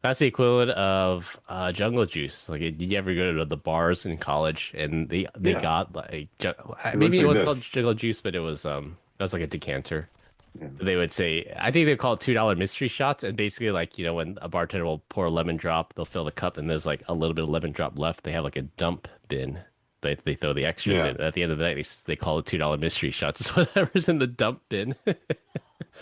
That's the equivalent of Jungle Juice. Like, did you ever go to the bars in college and they Yeah, got like it looks maybe it like was called this. Jungle Juice, but it was like a decanter. Yeah. They would say, I think they call it $2 mystery shots, and basically like when a bartender will pour a lemon drop, they'll fill the cup, and there's like a little bit of lemon drop left. They have like a dump bin. They throw the extras Yeah. in. At the end of the night, they call it $2 mystery shots. It's whatever's in the dump bin.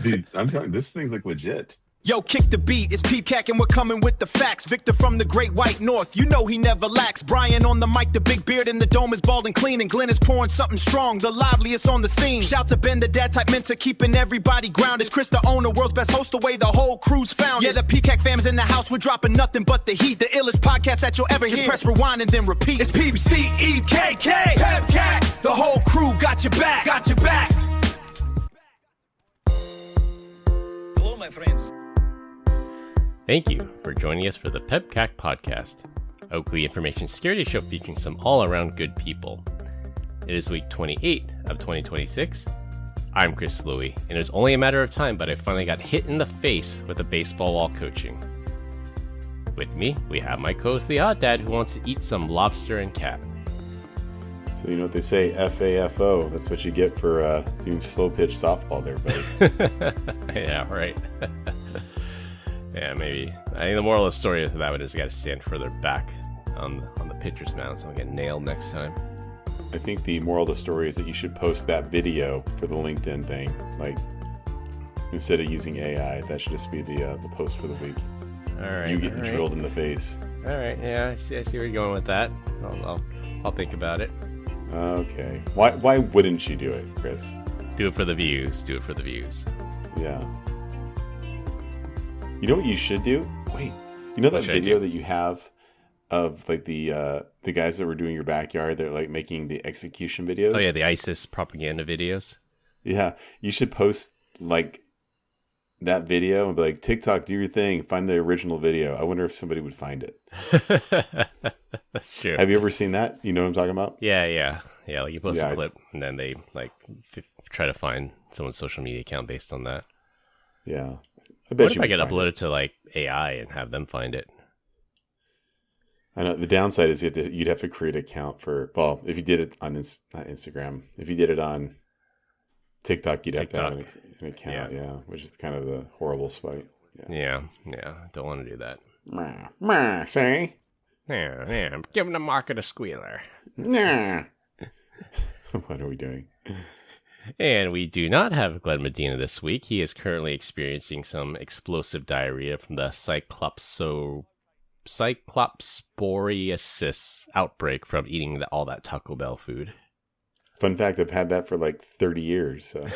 Dude, I'm telling you, this thing's like legit. Yo, kick the beat, it's PEBCAK and we're coming with the facts. Victor from the great white north, you know he never lacks. Brian on the mic, the big beard in the dome is bald and clean. And Glenn is pouring something strong, the liveliest on the scene. Shout to Ben, the dad type mentor, keeping everybody grounded. Chris, the owner, world's best host, the way the whole crew's found. Yeah, the PEBCAK fam's in the house, we're dropping nothing but the heat. The illest podcast that you'll ever hear. Just press rewind and then repeat. It's PEBCAK, PEBCAK. The whole crew got your back, got your back. Hello, my friends. Thank you for joining us for the PEBCAK Podcast, a weekly information security show featuring some all-around good people. It is week 28 of 2026. I'm Chris Louie, and it was only a matter of time, but I finally got hit in the face with a baseball while coaching. With me, we have my co-host, the Odd Dad, who wants to eat some lobster and cat. So you know what they say, FAFO. That's what you get for doing slow pitch softball there, buddy. Yeah, right. Yeah, maybe. I think the moral of the story of that one is you got to stand further back on the pitcher's mound so I get nailed next time. I think the moral of the story is that you should post that video for the LinkedIn thing. Like, instead of using AI, that should just be the post for the week. All right. You getting drilled in the face. All right. Yeah, I see where you're going with that. I'll think about it. Okay. Why wouldn't you do it, Chris? Do it for the views. Do it for the views. Yeah. You know what you should do? Wait. You know that video that you have of like the guys that were doing your backyard? They're like making the execution videos. Oh yeah, the ISIS propaganda videos. Yeah, you should post like that video and be like, TikTok, do your thing. Find the original video. I wonder if somebody would find it. That's true. Have you ever seen that? You know what I'm talking about? Yeah. Like you post Yeah, a clip and then they like try to find someone's social media account based on that. Yeah. I What bet if you I would could find upload it. it to like AI and have them find it? I know the downside is you'd have to create an account for, well, if you did it on not Instagram, if you did it on TikTok, you'd have to have an account, yeah, which is kind of the horrible spite. Yeah. Don't want to do that. Say? Yeah. I'm giving the market a squealer. Nah. What are we doing? And we do not have Glenn Medina this week. He is currently experiencing some explosive diarrhea from the cyclosporiasis outbreak from eating all that Taco Bell food. Fun fact, I've had that for like 30 years. So.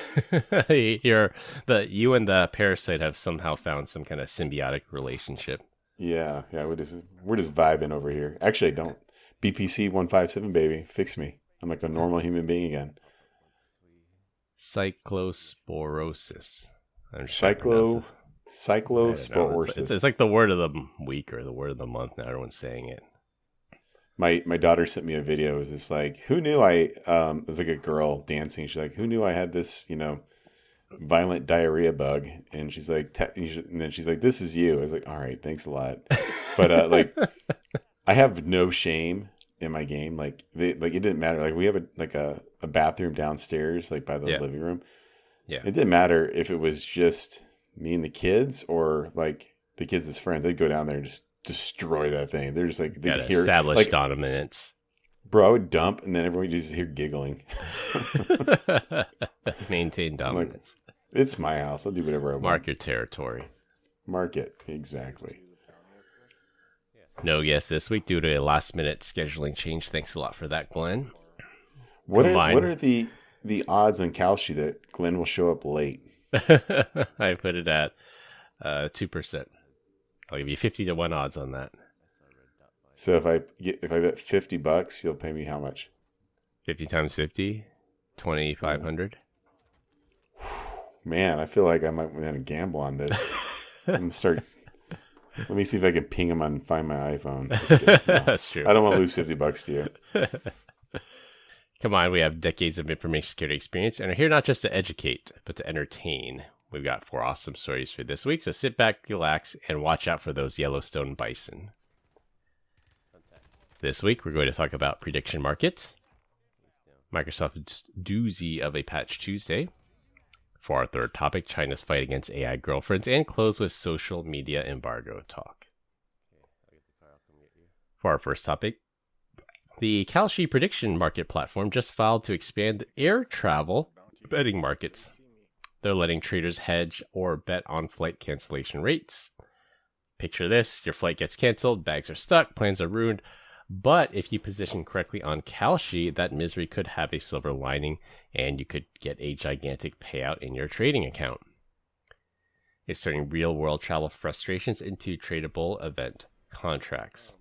You and the parasite have somehow found some kind of symbiotic relationship. Yeah, we're just vibing over here. Actually, I don't. BPC 157, baby. Fix me. I'm like a normal human being again. Cyclosporosis. Cyclosporosis. It's like the word of the week or the word of the month now. Everyone's saying it. My daughter sent me a video. It was just like, who knew it was like a girl dancing. She's like, who knew I had this, violent diarrhea bug? And she's like, and then she's like, this is you. I was like, all right, thanks a lot. But like, I have no shame in my game. Like, it didn't matter. Like, we have a bathroom downstairs, like by the living room. Yeah. It didn't matter if it was just me and the kids or like the kids as friends. They'd go down there and just destroy that thing. They're just like, they hear established like, dominance. Bro, I would dump and then everyone just hear giggling. Maintain dominance. Like, it's my house. I'll do whatever I want. Mark your territory. Mark it. Exactly. No guest this week due to a last minute scheduling change. Thanks a lot for that, Glenn. What are the odds on Kalshi that Glenn will show up late? I put it at 2%. I'll give you 50-1 odds on that. So if I bet $50, you'll pay me how much? 50 times 50, 2,500. Man, I feel like I might want to gamble on this. I'm gonna start. Let me see if I can ping him on Find My iPhone. That's true. I don't want to lose $50 to you. Come on, we have decades of information security experience and are here not just to educate, but to entertain. We've got 4 awesome stories for this week, so sit back, relax, and watch out for those Yellowstone bison. This week, we're going to talk about prediction markets, Microsoft's doozy of a Patch Tuesday. For our third topic, China's fight against AI girlfriends, and close with social media embargo talk. For our first topic, the Kalshi prediction market platform just filed to expand air travel betting markets. They're letting traders hedge or bet on flight cancellation rates. Picture this, your flight gets canceled, bags are stuck, plans are ruined. But if you position correctly on Kalshi, that misery could have a silver lining and you could get a gigantic payout in your trading account. It's turning real-world travel frustrations into tradable event contracts.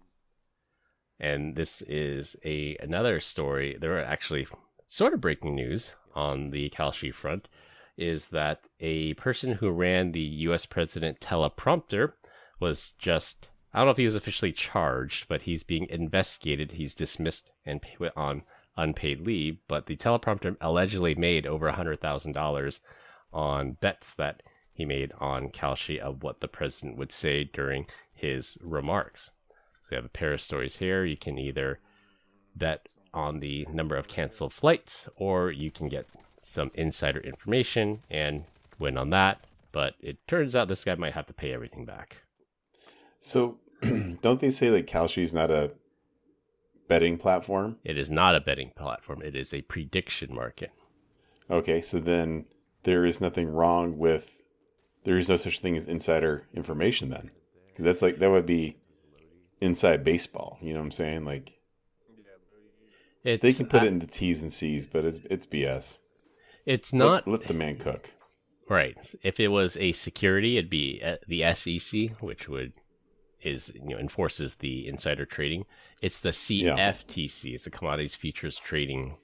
And this is another story. There are actually sort of breaking news on the Kalshi front, is that a person who ran the US president teleprompter was just, I don't know if he was officially charged, but he's being investigated. He's dismissed and put on unpaid leave, but the teleprompter allegedly made over $100,000 on bets that he made on Kalshi of what the president would say during his remarks. So we have a pair of stories here. You can either bet on the number of canceled flights, or you can get some insider information and win on that. But it turns out this guy might have to pay everything back. So don't they say that Kalshi is not a betting platform? It is not a betting platform. It is a prediction market. Okay, so then there is nothing wrong with, there is no such thing as insider information then. Because that's like, that would be inside baseball. You know what I'm saying? Like, they can put it in the T's and C's, but it's BS. It's not. Let the man cook. Right. If it was a security, it'd be the SEC, which enforces the insider trading. It's the CFTC. It's the Commodities Futures Trading.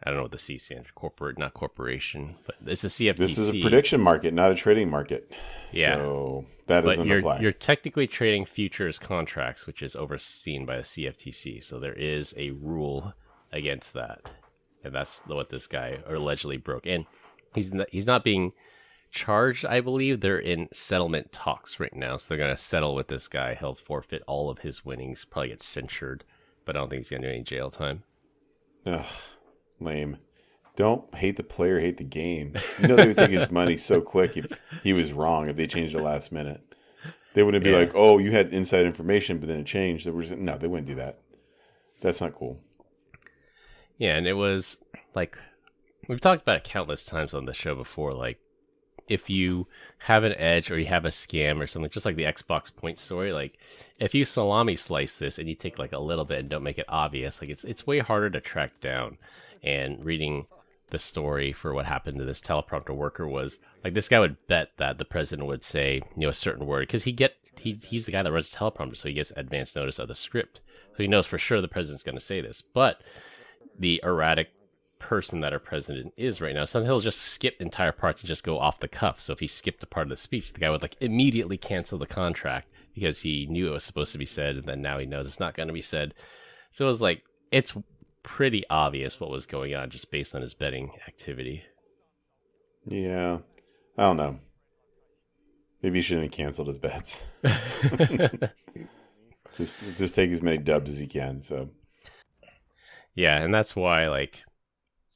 I don't know what the C stands for. Not corporation, but it's the CFTC. This is a prediction market, not a trading market. Yeah. So that doesn't apply. You're technically trading futures contracts, which is overseen by the CFTC. So there is a rule against that. And that's what this guy allegedly broke. And he's not being charged, I believe. They're in settlement talks right now. So they're going to settle with this guy. He'll forfeit all of his winnings, probably get censured. But I don't think he's going to do any jail time. Ugh, lame. Don't hate the player, hate the game. You know they would take his money so quick if he was wrong, if they changed the last minute. They wouldn't be like, oh, you had inside information, but then it changed. No, they wouldn't do that. That's not cool. Yeah, and it was like, we've talked about it countless times on the show before, like, if you have an edge or you have a scam or something, just like the Xbox point story, like, if you salami slice this and you take like a little bit and don't make it obvious, like, it's way harder to track down. And reading the story for what happened to this teleprompter worker was, like, this guy would bet that the president would say, a certain word, because he's the guy that runs the teleprompter, so he gets advance notice of the script. So he knows for sure the president's going to say this. But the erratic person that our president is right now, sometimes he'll just skip entire parts and just go off the cuff. So if he skipped a part of the speech, the guy would like immediately cancel the contract because he knew it was supposed to be said, and then now he knows it's not going to be said. So it was like, it's pretty obvious what was going on just based on his betting activity. Yeah, I don't know. Maybe he shouldn't have canceled his bets. just take as many dubs as he can. So yeah, and that's why, like,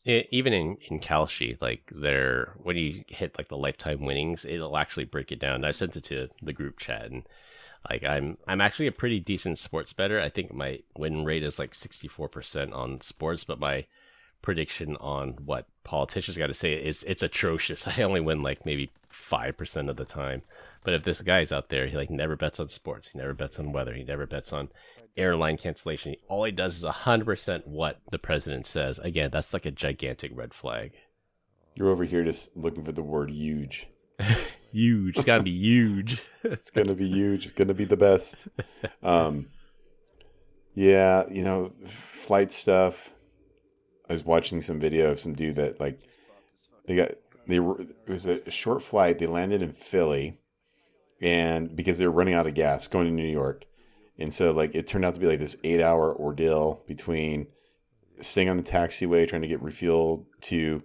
even in Kalshi, like, when you hit like the lifetime winnings, it'll actually break it down. I sent it to the group chat, and like, I'm actually a pretty decent sports bettor. I think my win rate is like 64% on sports, but my prediction on what politicians got to say it's atrocious. I only win like maybe 5% of the time. But if this guy's out there, he like never bets on sports, he never bets on weather, he never bets on airline cancellation. All he does is 100% what the president says. Again, that's like a gigantic red flag. You're over here just looking for the word huge. Huge. It's got to be huge. It's going to be huge. It's going to be the best. Yeah, flight stuff. I was watching some video of some dude that, like, it was a short flight. They landed in Philly, and because they were running out of gas going to New York. And so, like, it turned out to be like this 8-hour ordeal between staying on the taxiway, trying to get refueled, to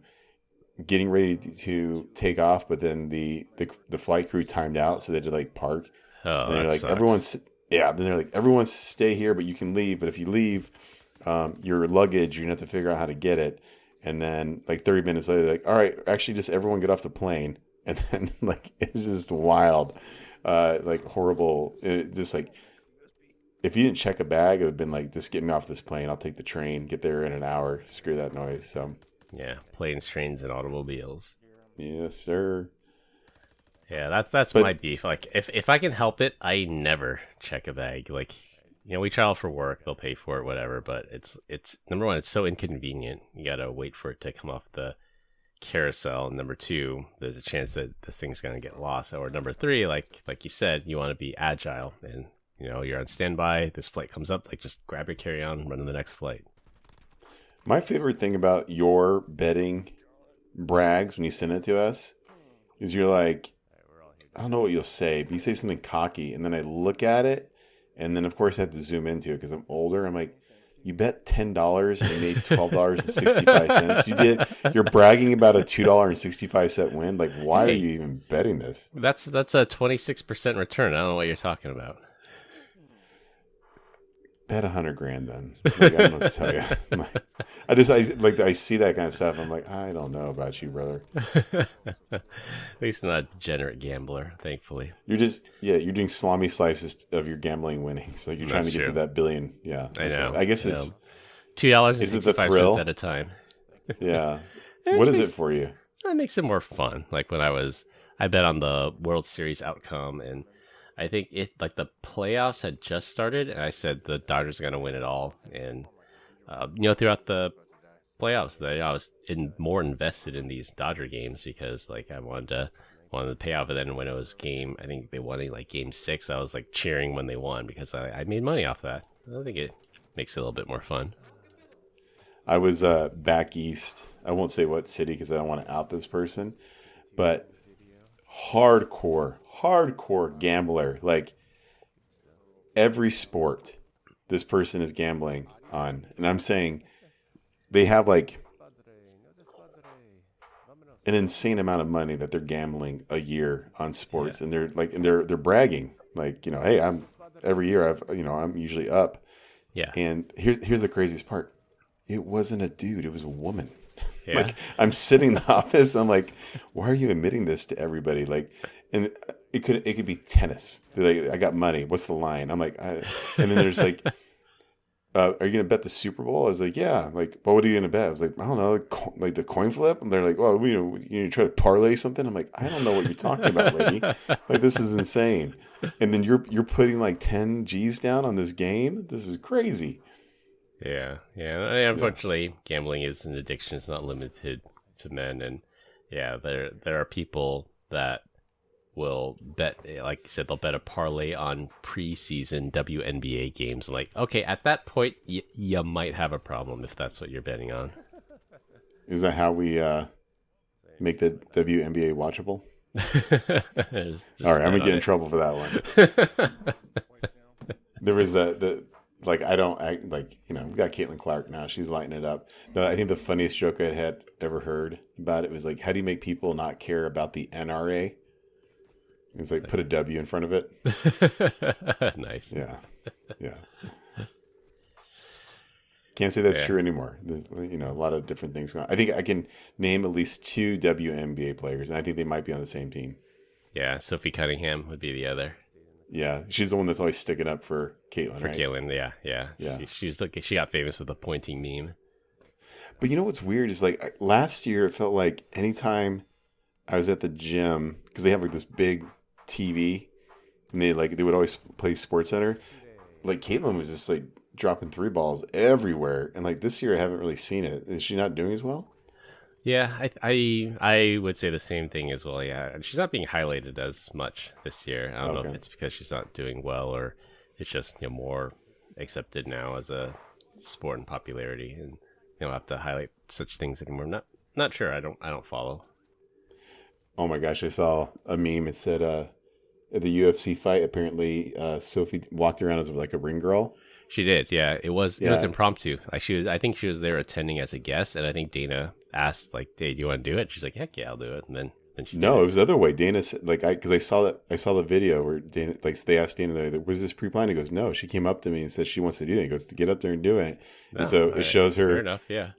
getting ready to take off, but then the flight crew timed out, so they had to like park. Oh, and they're that like, sucks. then they're like, everyone stay here, but you can leave. But if you leave, your luggage, you're gonna have to figure out how to get it. And then like 30 minutes later, they're like, all right, actually just everyone get off the plane. And then like, it's just wild, like horrible. Just like, if you didn't check a bag, it would have been like, just get me off this plane. I'll take the train, get there in an hour. Screw that noise. So Yeah, planes, trains, and automobiles. yes, sir. Yeah, that's my beef. Like, if I can help it, I never check a bag. Like, we travel for work, they'll pay for it, whatever. But it's number one, it's so inconvenient. You gotta wait for it to come off the carousel. And number two, there's a chance that this thing's gonna get lost. Or number three, like you said, you want to be agile, and you're on standby. This flight comes up, like just grab your carry-on, run to the next flight. My favorite thing about your betting brags when you send it to us is you're like, I don't know what you'll say, but you say something cocky, and then I look at it, and then of course I have to zoom into it because I'm older. I'm like, you bet $10 and made $12.65. You're bragging about a $2.65 win. Like, why are you even betting this? That's a 26% return. I don't know what you're talking about. Bet $100,000 then. Like, I don't know what to tell you. I see that kind of stuff. I'm like, I don't know about you, brother. At least I'm not a degenerate gambler, thankfully. You're doing salami slices of your gambling winnings. Like you're trying to get to that billion. Yeah, I know. I guess it's $2.65 at a time. Yeah. What is it for you? It makes it more fun. Like when I bet on the World Series outcome, and I think the playoffs had just started, and I said the Dodgers are going to win it all. And throughout the playoffs, I was more invested in these Dodger games because like I wanted to pay off. But then when it was I think they won like game 6, I was like cheering when they won because I made money off that. So I think it makes it a little bit more fun. I was back east. I won't say what city because I don't want to out this person, but hardcore gambler. Like every sport this person is gambling on, and I'm saying they have like an insane amount of money that they're gambling a year on sports. Yeah. And they're bragging like, hey, I'm usually up. Yeah. And here's the craziest part. It wasn't a dude, it was a woman. Yeah. Like I'm sitting in the office, I'm like, why are you admitting this to everybody? Like, and it could be tennis. They're like, I got money. What's the line? I'm like, and then there's like, are you gonna bet the Super Bowl? I was like, yeah. Like, well, what are you gonna bet? I was like, I don't know, like the coin flip. And they're like, well, you try to parlay something. I'm like, I don't know what you're talking about, lady. Like, this is insane. And then you're putting like 10 G's down on this game. This is crazy. Yeah. Unfortunately, gambling is an addiction. It's not limited to men, and yeah, there are people that will bet, like you said, they'll bet a parlay on preseason WNBA games. I'm like, okay, at that point, you might have a problem if that's what you're betting on. Is that how we make the WNBA watchable? All right, I'm gonna get in trouble for that one. There was like, I don't act like, we got Caitlin Clark now. She's lighting it up. I think the funniest joke I had ever heard about it was like, how do you make people not care about the NRA? It's like, put a W in front of it. Nice. Yeah. Can't say that's true anymore. There's, a lot of different things going on. I think I can name at least 2 WNBA players, and I think they might be on the same team. Yeah, Sophie Cunningham would be the other. Yeah, she's the one that's always sticking up for Caitlin, For right? Caitlin, yeah. She got famous with the pointing meme. But you know what's weird is like last year it felt like anytime I was at the gym, because they have like this big TV, and they would always play Sports Center. Like Caitlin was just like dropping 3 balls everywhere, and like this year I haven't really seen it. Is she not doing as well? Yeah, I would say the same thing as well. Yeah, she's not being highlighted as much this year. I don't know if it's because she's not doing well, or it's just more accepted now as a sport in popularity, and you don't have to highlight such things anymore. Not sure. I don't follow. Oh my gosh, I saw a meme. It said at the UFC fight, apparently Sophie walked around as like a ring girl. She did, yeah. It was impromptu. I think she was there attending as a guest, and I think Dana asked like, "Hey, do you want to do it?" She's like, "Heck yeah, I'll do it." And then she No, did it was the other way. Dana said, like, because I saw the video where Dana, like, they asked Dana, was this pre-planned? He goes, no. She came up to me and said she wants to do it. He goes, to get up there and do it. And so it shows her Fair enough, yeah.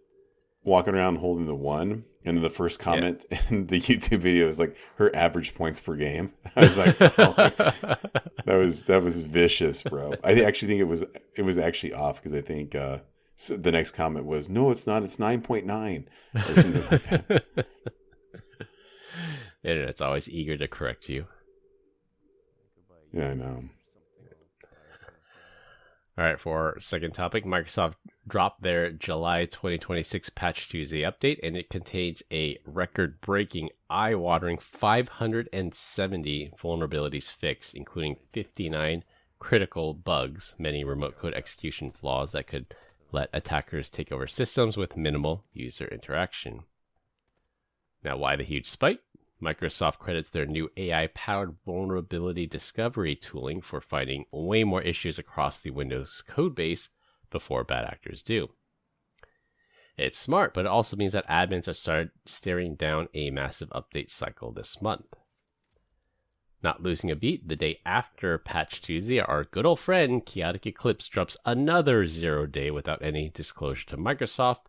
walking around holding the one, and then the first comment in the YouTube video is like her average points per game. I was like, oh, that was vicious, bro. I actually think it was actually off, because I think so the next comment was, no, it's not. It's 9.9. Or something like that. Internet's always eager to correct you. Yeah, I know. All right, for our second topic, Microsoft dropped their July 2026 Patch Tuesday update, and it contains a record-breaking, eye-watering 570 vulnerabilities fixed, including 59 critical bugs, many remote code execution flaws that could let attackers take over systems with minimal user interaction. Now, why the huge spike? Microsoft credits their new AI-powered vulnerability discovery tooling for finding way more issues across the Windows codebase before bad actors do. It's smart, but it also means that admins are started staring down a massive update cycle this month. Not losing a beat, the day after Patch Tuesday, our good old friend Chaotic Eclipse drops another 0-day without any disclosure to Microsoft,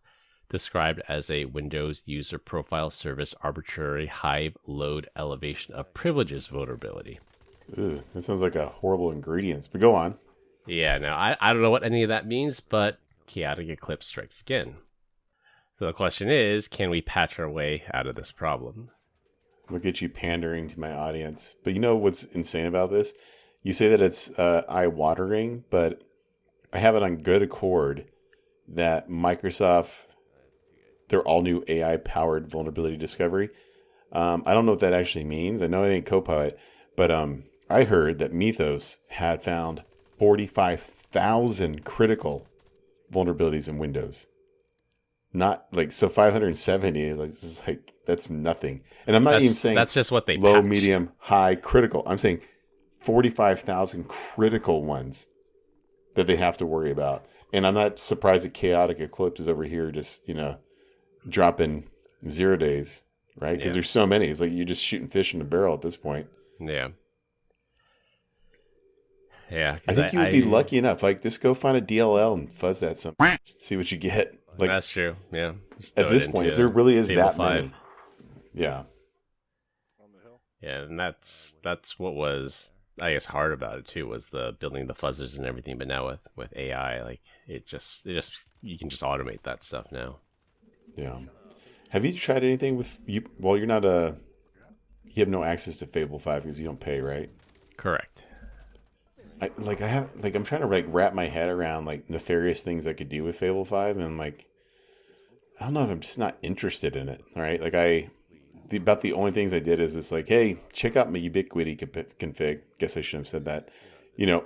described as a Windows User Profile Service arbitrary hive load elevation of privileges vulnerability. Ugh, that sounds like a horrible ingredients, but go on. Yeah, now I don't know what any of that means, but Chaotic Eclipse strikes again. So the question is, can we patch our way out of this problem? Look at you pandering to my audience. But you know what's insane about this? You say that it's eye-watering, but I have it on good accord that Microsoft, their all-new AI-powered vulnerability discovery, I don't know what that actually means. I know it ain't Copilot, but I heard that Mythos had found 45,000 critical vulnerabilities in Windows. Not like, so 570, like, this is like, that's nothing. And I'm not even saying that's just what they low, patched. medium, high, critical. I'm saying 45,000 critical ones that they have to worry about. And I'm not surprised that Chaotic Eclipse is over here just, dropping 0 days, right? Because there's so many. It's like you're just shooting fish in a barrel at this point. Yeah. Yeah. I think you would be lucky enough. Like, just go find a DLL and fuzz that some. See what you get. Like, that's true. Yeah. At this point, if there really is that many. Yeah. Yeah, and that's what was, I guess, hard about it too, was the building the fuzzers and everything. But now with AI, like it just you can just automate that stuff now. Yeah. Have you tried anything with you? Well, you're not you have no access to Fable 5 because you don't pay, right? Correct. I'm trying to wrap my head around like nefarious things I could do with Fable 5, and I don't know if I'm just not interested in it. All right, about the only things I did is it's like, hey, check out my Ubiquity config. Guess I shouldn't have said that.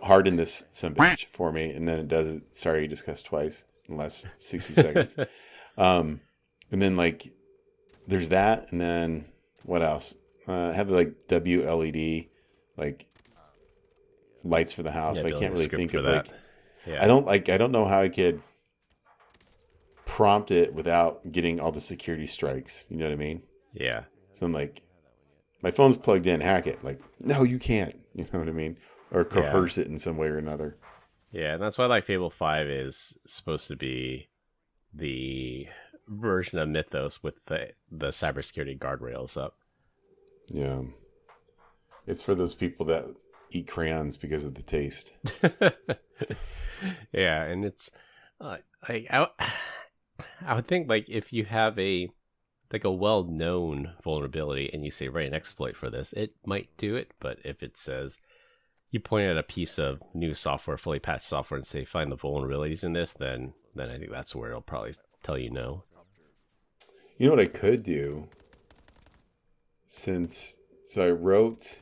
Harden this some bitch for me, and then it does it. Sorry, you discussed twice in the last 60 seconds. And then there's that, and then what else? Have WLED lights for the house, but I can't really think of that. Yeah. I don't know how I could prompt it without getting all the security strikes. You know what I mean? Yeah. So I'm like, my phone's plugged in, hack it. Like, no, you can't. You know what I mean? Or coerce it in some way or another. Yeah, and that's why Fable 5 is supposed to be the version of Mythos with the cybersecurity guardrails up. Yeah. It's for those people that eat crayons because of the taste. Yeah, and it's I would think if you have a well-known vulnerability and you say write an exploit for this, it might do it. But if it says you point at a piece of new software, fully patched software, and say find the vulnerabilities in this, then I think that's where it'll probably tell you no. You know what I could do? So I wrote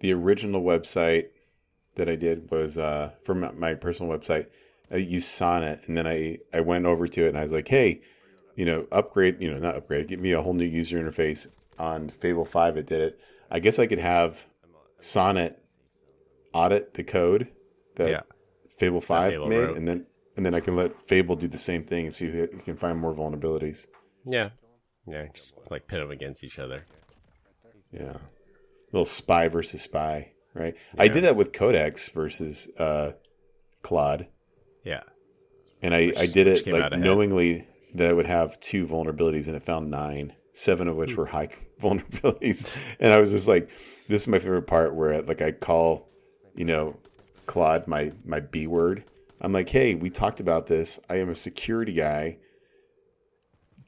the original website that I did was for my personal website. I used Sonnet, and then I went over to it and I was like, hey, upgrade, not upgrade, give me a whole new user interface. On Fable 5, it did it. I guess I could have Sonnet audit the code that Fable 5 made, and then and then I can let Fable do the same thing and see if it can find more vulnerabilities. Yeah. Yeah, just like pit them against each other. Yeah. Little spy versus spy, right? Yeah. I did that with Codex versus Claude. Yeah. And I did it like knowingly that it would have 2 vulnerabilities, and it found 9, 7 of which were high vulnerabilities. And I was just like, this is my favorite part where like I call, Claude my B word. I'm like, hey, we talked about this. I am a security guy.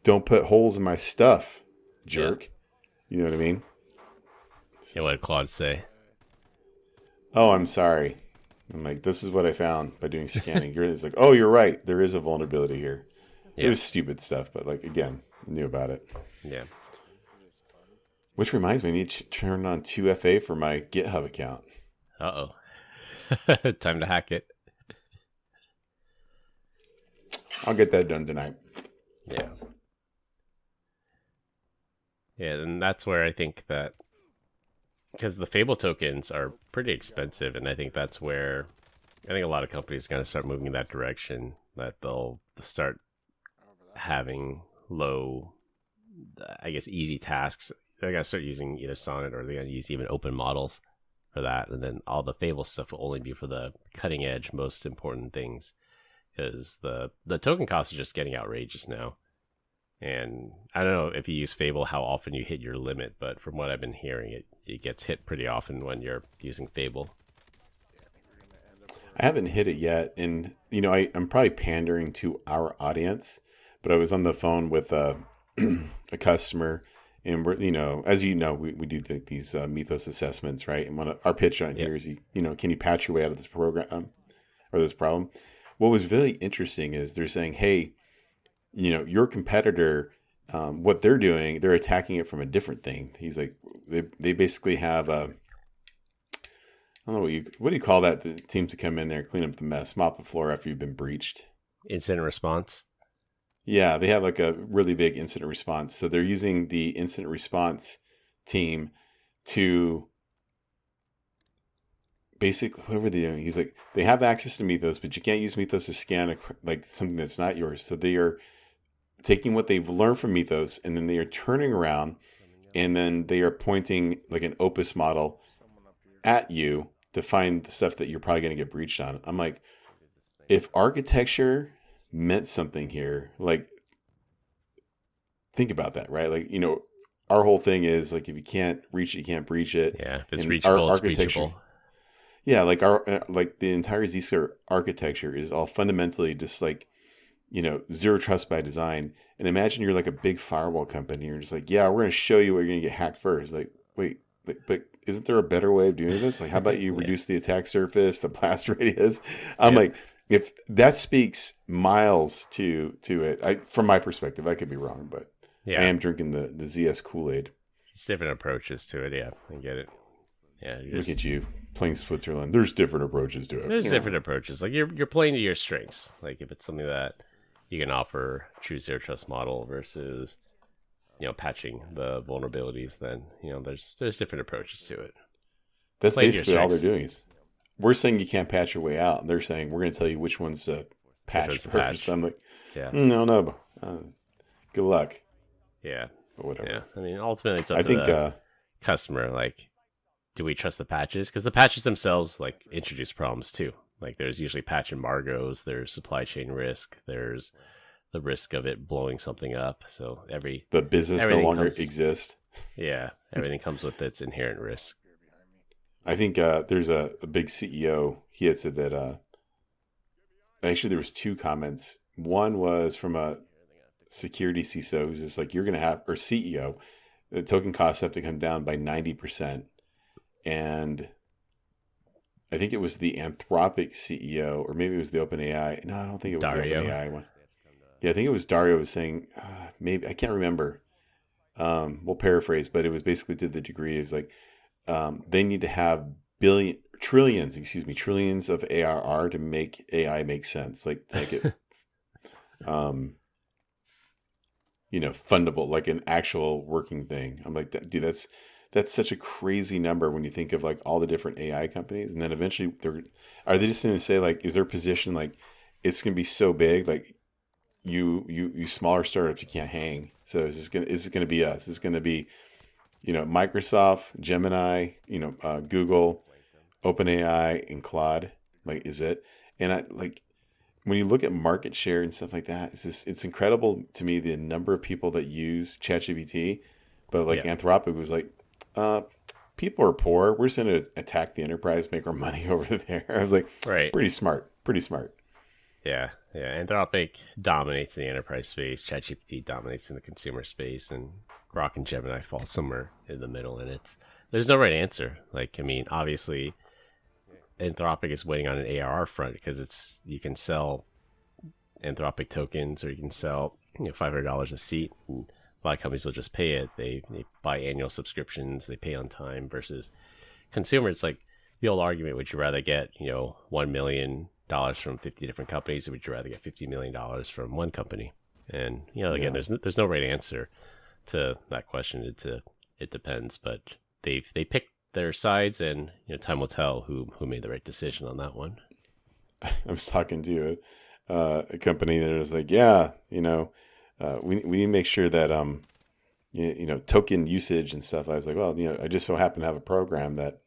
Don't put holes in my stuff, jerk. Yeah. You know what I mean? Yeah, what did Claude say? Oh, I'm sorry. I'm like, this is what I found by doing scanning. It's like, oh, you're right. There is a vulnerability here. Yeah. It was stupid stuff, but like, again, I knew about it. Yeah. Which reminds me, I need to turn on 2FA for my GitHub account. Uh-oh. Time to hack it. I'll get that done tonight. Yeah. Yeah, and that's where I think that, because the Fable tokens are pretty expensive, and I think that's where I think a lot of companies are going to start moving in that direction, that they'll start having low, I guess, easy tasks. They're going to start using either Sonnet, or they're going to use even open models for that, and then all the Fable stuff will only be for the cutting edge, most important things, because the token costs are just getting outrageous now. And I don't know if you use Fable how often you hit your limit, but from what I've been hearing, it gets hit pretty often when you're using Fable. I haven't hit it yet, and I'm probably pandering to our audience, but I was on the phone with a customer, and we're as we do these Mythos assessments, right? And our pitch on here is can you patch your way out of this program or this problem? What was really interesting is they're saying, hey, your competitor, what they're doing, they're attacking it from a different thing. He's like, they basically have a, I don't know what do you call that? The teams to come in there, clean up the mess, mop the floor after you've been breached. Incident response. Yeah, they have like a really big incident response. So they're using the incident response team to basically, whoever they're doing, he's like, they have access to Mythos, but you can't use Mythos to scan like something that's not yours. So they are taking what they've learned from Mythos, and then they are turning around, and then they are pointing like an Opus model at you to find the stuff that you're probably going to get breached on. I'm like, if architecture meant something here, like, think about that, right? Like, our whole thing is like, if you can't reach it, you can't breach it. Yeah, if it's reachable, it's breachable. Yeah, like the entire Zscaler architecture is all fundamentally just like, zero trust by design. And imagine you're like a big firewall company. You're just like, yeah, we're going to show you where you're going to get hacked first. Like, wait, but isn't there a better way of doing this? Like, how about you reduce the attack surface, the blast radius? I'm like, if that speaks miles to it, from my perspective, I could be wrong, but I am drinking the ZS Kool-Aid. It's different approaches to it. Yeah, I get it. Yeah, look at you playing Switzerland. There's different approaches to it. There's different approaches. Like you're playing to your strengths. Like if it's something that you can offer true zero trust model versus patching the vulnerabilities, then there's different approaches to it. That's basically all they're doing. Is we're saying you can't patch your way out, and they're saying we're going to tell you which ones to patch first. I'm like, no. Good luck. Yeah, but whatever. Yeah, I mean, ultimately, it's up to the customer. Like, do we trust the patches? Because the patches themselves introduce problems too. Like, there's usually patch embargoes. There's supply chain risk. There's the risk of it blowing something up. So the business no longer exists. Yeah, everything comes with its inherent risk. I think there's a big CEO. He had said that. Actually, there was 2 comments. One was from a security CISO who's just like, you're going to have, or CEO, the token costs have to come down by 90%. And I think it was the Anthropic CEO, or maybe it was the OpenAI. No, I don't think it was Dario. The OpenAI one. Yeah, I think it was Dario was saying, maybe, I can't remember. We'll paraphrase, but it was basically to the degree of like, they need to have trillions of ARR to make AI make sense. Like, to make it, fundable, like an actual working thing. I'm like, dude, that's such a crazy number when you think of like all the different AI companies. And then eventually are they just going to say like, is their position like, it's gonna be so big, like you smaller startups, you can't hang. So is this gonna be us? Is it gonna be, Microsoft, Gemini, Google, OpenAI, and Claude? Like, is it? And I like when you look at market share and stuff like that, it's incredible to me the number of people that use ChatGPT, but like Anthropic was like, people are poor. We're just going to attack the enterprise, make our money over there. I was like, right. Pretty smart. Yeah. Anthropic dominates the enterprise space. ChatGPT dominates in the consumer space, and Grok and Gemini fall somewhere in the middle. And there's no right answer. Like, I mean, obviously, Anthropic is waiting on an ARR front because you can sell Anthropic tokens, or you can sell $500 a seat. And a lot of companies will just pay it. They buy annual subscriptions. They pay on time. Versus consumer, it's like the old argument: would you rather get $1 million from 50 different companies, or would you rather get $50 million from one company? And again, there's no right answer to that question. It depends, but they picked their sides, and time will tell who made the right decision on that one. I was talking to a company that was like, we need to make sure that token usage and stuff. I was like, well, I just so happen to have a program that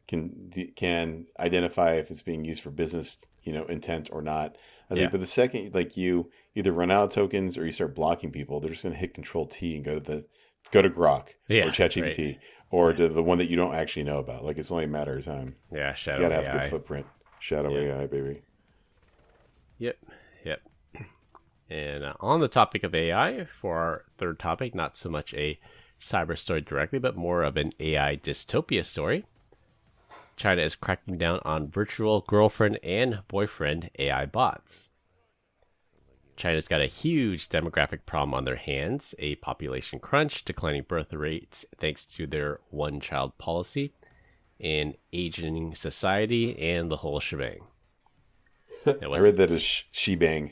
can identify if it's being used for business intent or not. I think, but the second you either run out of tokens or you start blocking people, they're just going to hit Control T and go to Grok or ChatGPT. Right. Or to the one that you don't actually know about. Like, it's only a matter of time. Yeah, Shadow AI. You gotta have good footprint. Shadow AI, baby. Yep. And on the topic of AI, for our third topic, not so much a cyber story directly, but more of an AI dystopia story. China is cracking down on virtual girlfriend and boyfriend AI bots. China's got a huge demographic problem on their hands, a population crunch, declining birth rates thanks to their one-child policy, an aging society, and the whole shebang. I read that as she-bang.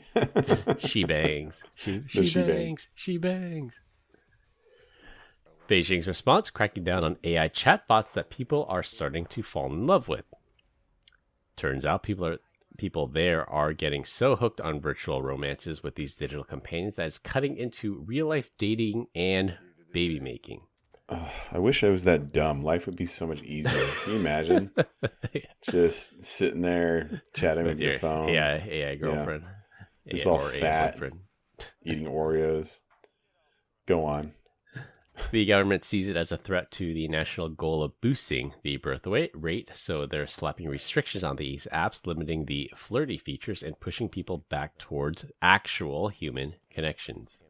She bangs. She bangs. Beijing's response, cracking down on AI chatbots that people are starting to fall in love with. Turns out people there are getting so hooked on virtual romances with these digital companions that it's cutting into real-life dating and baby making. I wish I was that dumb. Life would be so much easier. Can you imagine? Just sitting there chatting with your phone. AI girlfriend. Yeah. It's all fat. Eating Oreos. Go on. The government sees it as a threat to the national goal of boosting the birth rate, so they're slapping restrictions on these apps, limiting the flirty features and pushing people back towards actual human connections.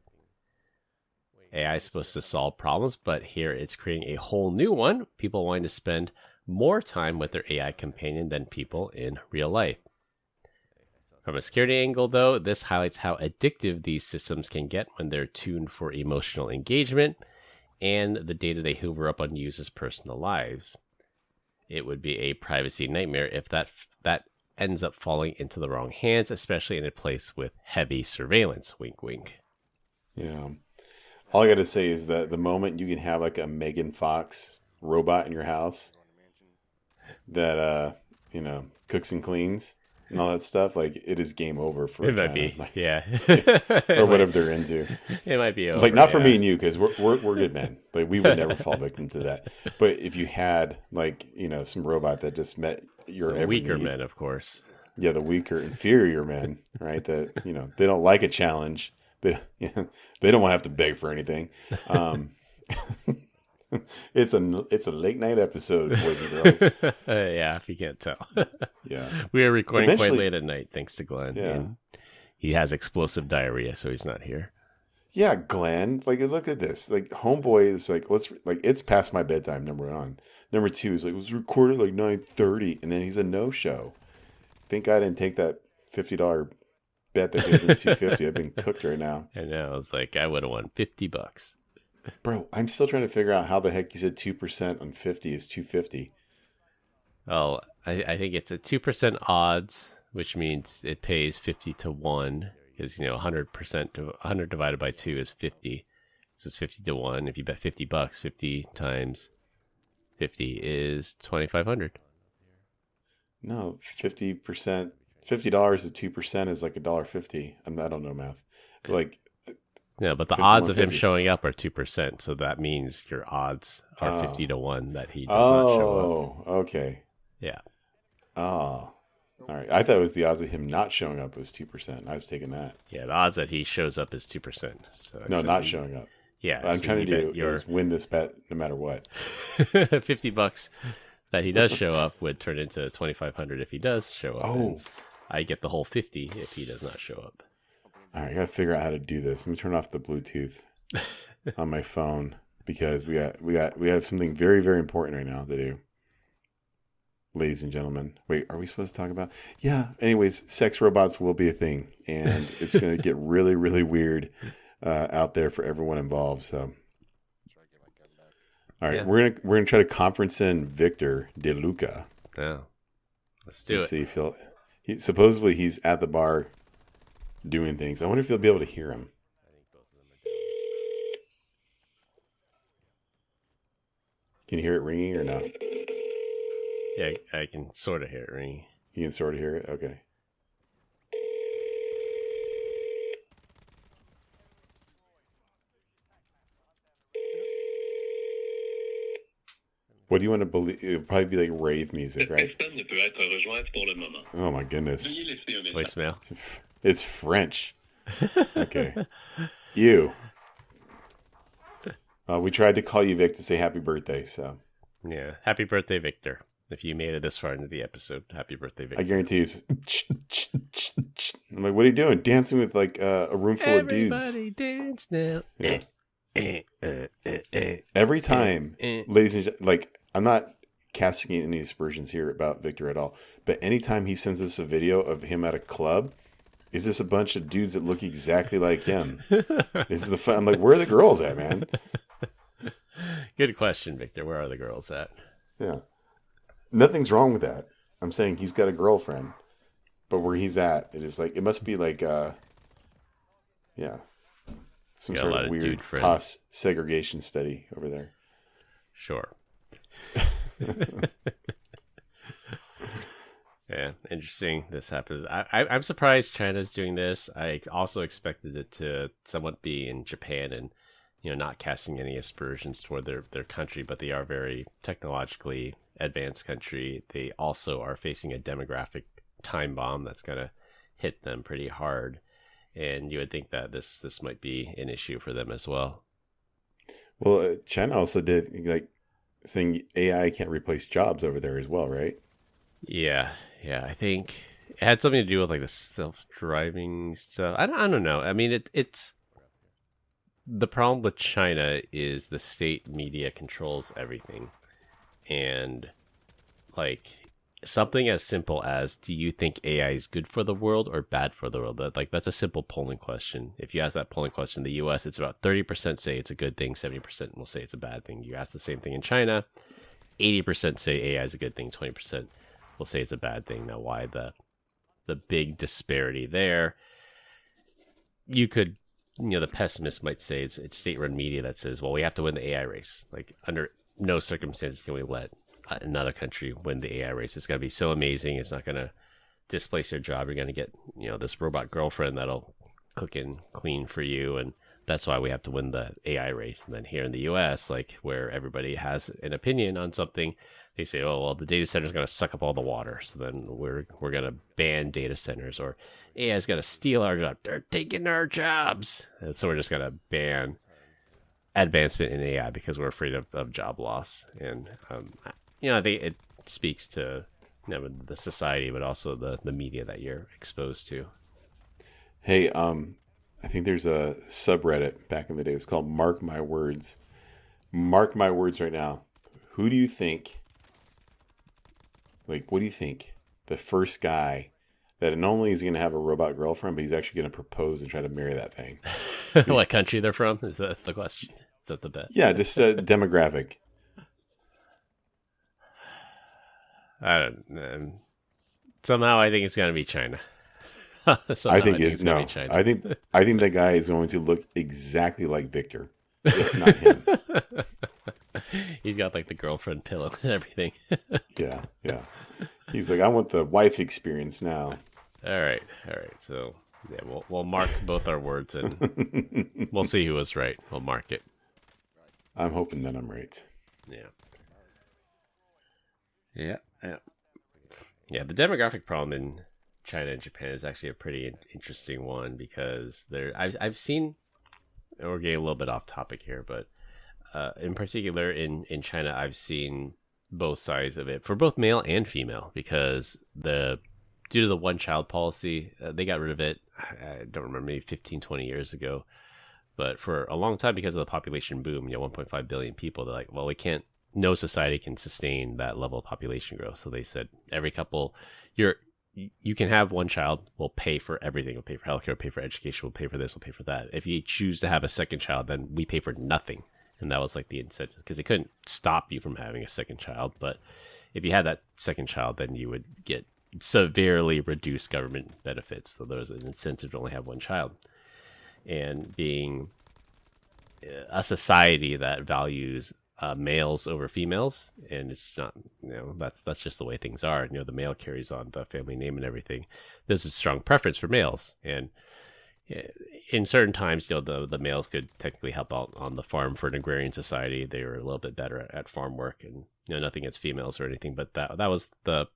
AI is supposed to solve problems, but here it's creating a whole new one. People wanting to spend more time with their AI companion than people in real life. From a security angle, though, this highlights how addictive these systems can get when they're tuned for emotional engagement and the data they hoover up on users' personal lives. It would be a privacy nightmare if that ends up falling into the wrong hands, especially in a place with heavy surveillance. Wink, wink. Yeah. All I got to say is that the moment you can have like a Megan Fox robot in your house that, cooks and cleans and all that stuff, like, it is game over for it. Might be, or whatever they're into. It might be over. Like, not for me and you, because we're good men. Like, we would never fall victim to that. But if you had, like, some robot that just met your every weaker need, men, of course. Yeah, the weaker, inferior men, right? That they don't like a challenge. They don't want to have to beg for anything. It's a late night episode, boys and girls. Yeah, if you can't tell. Yeah, we are recording quite late at night, thanks to Glenn. Yeah, and he has explosive diarrhea, so he's not here. Yeah, Glenn. Like, look at this. Like, homeboy is like, it's past my bedtime. Number one. Number two is like, let's record at like 9:30, and then he's a no-show. Thank God I didn't take that $50 bet that gives me $250. I've been cooked right now. I know. It's like, I would have won $50. Bro, I'm still trying to figure out how the heck you said 2% on 50 is 250. Oh, I think it's a 2% odds, which means it pays 50 to 1, because 100 divided by 2 is 50. So it's 50 to 1. If you bet $50, 50 times 50 is 2,500. No, 50% $50 at 2% is like $1.50. I don't know math. But like, Yeah, but the 50, odds of him 150. showing up are 2%, so that means your odds are 50 to 1 that he does not show up. Oh, okay. Yeah. Oh, all right. I thought it was the odds of him not showing up was 2%. I was taking that. Yeah, the odds that he shows up is 2%. So I No, said not he- showing up. Yeah. What I'm so trying to you do bet your is win this bet no matter what. $50 that he does show up would turn into 2,500 if he does show up. Oh, and I get the whole 50 if he does not show up. all right. I gotta figure out how to do this. Let me turn off the Bluetooth on my phone because we have something very, very important right now to do. Ladies and gentlemen, wait, are we supposed to talk about? Yeah. Anyways, sex robots will be a thing, and it's going to get really, really weird out there for everyone involved. So, all right, Yeah. we're gonna try to conference in Victor De Luca. Yeah. Let's do Let's it. see if supposedly he's at the bar doing things. I wonder if you'll be able to hear him. Can you hear it ringing or not? Yeah, I can sort of hear it ringing. You can sort of hear it. Okay. What do you want to believe? It'll probably be like rave music, right? Personne ne peut être rejointe pour le moment. Oh my goodness. Veuillez laisser un message. Voicemail. It's French. Okay. You. We tried to call you, Vic, to say happy birthday. So Yeah. Happy birthday, Victor. If you made it this far into the episode, happy birthday, Victor. I guarantee you. I'm like, what are you doing? Dancing with like a room full of dudes. Everybody dance now. Yeah. Eh. Every time, eh. ladies and gentlemen, like, I'm not casting any aspersions here about Victor at all, but anytime he sends us a video of him at a club, is this a bunch of dudes that look exactly like him? This is the fun. I'm like, where are the girls at, man? Good question, Victor. Where are the girls at? Yeah. Nothing's wrong with that. I'm saying he's got a girlfriend, but where he's at, it is like, it must be like, yeah, some Got a sort lot of of weird dude friends. cost segregation study over there. Sure. Yeah, interesting. This happens. I'm surprised China's doing this. I also expected it to somewhat be in Japan and, not casting any aspersions toward their country, but they are very technologically advanced country. They also are facing a demographic time bomb that's going to hit them pretty hard. And you would think that this might be an issue for them as well. Well, China also did like saying AI can't replace jobs over there as well, right? Yeah. I think it had something to do with like the self-driving stuff. I don't know. I mean, it's the problem with China is the state media controls everything, and like something as simple as, do you think AI is good for the world or bad for the world? That's a simple polling question. If you ask that polling question in the US, it's about 30% say it's a good thing, 70% will say it's a bad thing. You ask the same thing in China, 80% say AI is a good thing, 20% will say it's a bad thing. Now, why the big disparity there? You could, the pessimist might say it's state-run media that says, well, we have to win the AI race. Like, under no circumstances can we let another country win the AI race. It's going to be so amazing. It's not going to displace your job. You're going to get, this robot girlfriend that'll cook and clean for you. And that's why we have to win the AI race. And then here in the US, like where everybody has an opinion on something, they say, oh, well, the data center is going to suck up all the water. So then we're going to ban data centers, or AI is going to steal our job. They're taking our jobs. And so we're just going to ban advancement in AI because we're afraid of job loss. And, I think it speaks to the society, but also the media that you're exposed to. Hey, I think there's a subreddit back in the day. It was called Mark My Words. Mark my words right now. Who do you think, what do you think the first guy that not only is going to have a robot girlfriend, but he's actually going to propose and try to marry that thing? What country they're from? Is that the question? Is that the bet? Yeah, just demographic. I don't know. Somehow I think it's going to be China. I think it's gonna no. be China. I think that guy is going to look exactly like Victor, if not him. He's got like the girlfriend pillow and everything. Yeah. He's like, I want the wife experience now. All right. So yeah, we'll mark both our words and we'll see who was right. We'll mark it. I'm hoping that I'm right. Yeah. Yeah, the demographic problem in China and Japan is actually a pretty interesting one because I've seen, and we're getting a little bit off topic here, but in particular in China, I've seen both sides of it for both male and female because due to the one child policy, they got rid of it. I don't remember, maybe 15, 20 years ago. But for a long time, because of the population boom, 1.5 billion people, they're like, well, no society can sustain that level of population growth. So they said every couple, you can have one child, we'll pay for everything. We'll pay for healthcare, we'll pay for education, we'll pay for this, we'll pay for that. If you choose to have a second child, then we pay for nothing. And that was like the incentive, because they couldn't stop you from having a second child. But if you had that second child, then you would get severely reduced government benefits. So there was an incentive to only have one child. And being a society that values males over females, and it's not, that's just the way things are. The male carries on the family name and everything. There's a strong preference for males, and in certain times, the males could technically help out on the farm for an agrarian society. They were a little bit better at farm work, and nothing against females or anything, but that was the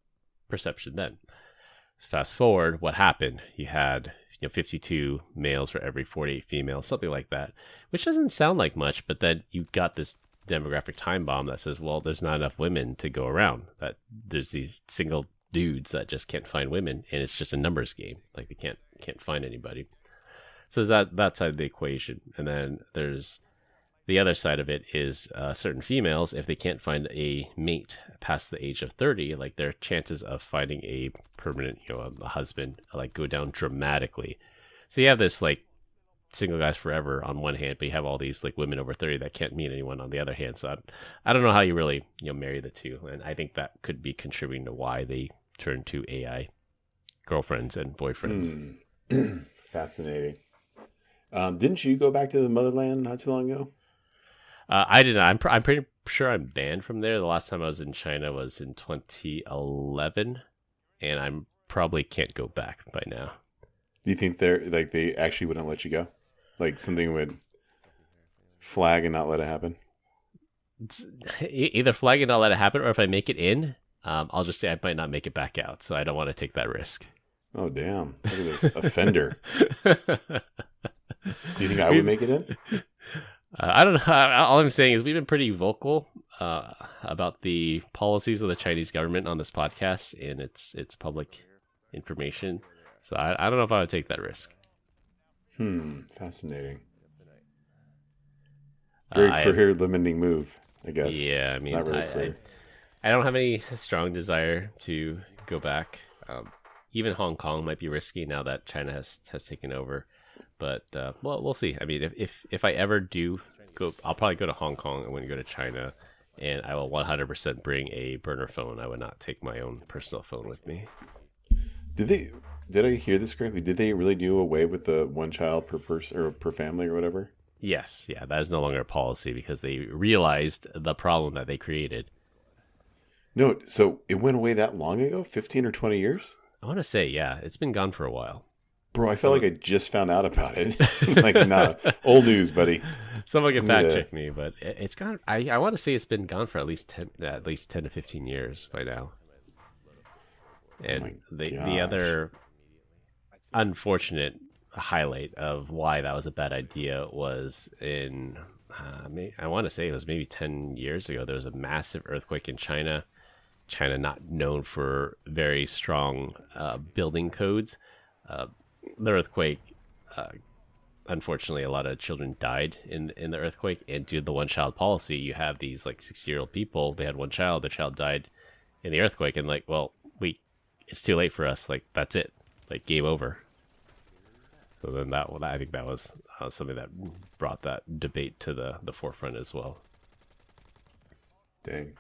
perception then. Fast forward, what happened? You had 52 males for every 48 females, something like that, which doesn't sound like much, but then you got this demographic time bomb that says, well, there's not enough women to go around, that there's these single dudes that just can't find women, and it's just a numbers game. Like they can't find anybody. So there's that side of the equation. And then there's the other side of it is certain females, if they can't find a mate past the age of 30, like their chances of finding a permanent, a husband, like go down dramatically. So you have this like single guys forever on one hand, but you have all these like women over 30 that can't meet anyone on the other hand. So I don't know how you really, marry the two. And I think that could be contributing to why they turn to AI girlfriends and boyfriends. Fascinating. Didn't you go back to the motherland not too long ago? I did not. I'm pretty sure I'm banned from there. The last time I was in China was in 2011, and I probably can't go back by now. Do you think they actually wouldn't let you go? Like something would flag and not let it happen? Either flag and not let it happen, or if I make it in, I'll just say I might not make it back out. So I don't want to take that risk. Oh, damn. Look at this offender. Do you think I would make it in? I don't know. All I'm saying is we've been pretty vocal about the policies of the Chinese government on this podcast, and it's public information. So I don't know if I would take that risk. Fascinating. Very career limiting move, I guess. Yeah, I mean, not really clear. I don't have any strong desire to go back. Even Hong Kong might be risky now that China has taken over. But well, we'll see. I mean, if I ever do go, I'll probably go to Hong Kong. I wouldn't go to China, and I will 100% bring a burner phone. I would not take my own personal phone with me. Did I hear this correctly? Did they really do away with the one child per person or per family or whatever? Yes, yeah, that is no longer a policy because they realized the problem that they created. No, so it went away that long ago, 15 or 20 years? I want to say, yeah, it's been gone for a while. Bro, I felt like I just found out about it. Like, nah, old news, buddy. Someone can fact check me, but it's gone. I want to say it's been gone for at least 10 to 15 years by now. And the other unfortunate highlight of why that was a bad idea was in, I want to say it was maybe 10 years ago. There was a massive earthquake in China. China not known for very strong building codes. The earthquake, unfortunately, a lot of children died in the earthquake. And due to the one-child policy, you have these like 60-year-old people. They had one child. Their child died in the earthquake, and like, well, it's too late for us. Like, that's it. Like, game over. So then I think that was something that brought that debate to the forefront as well. Dang.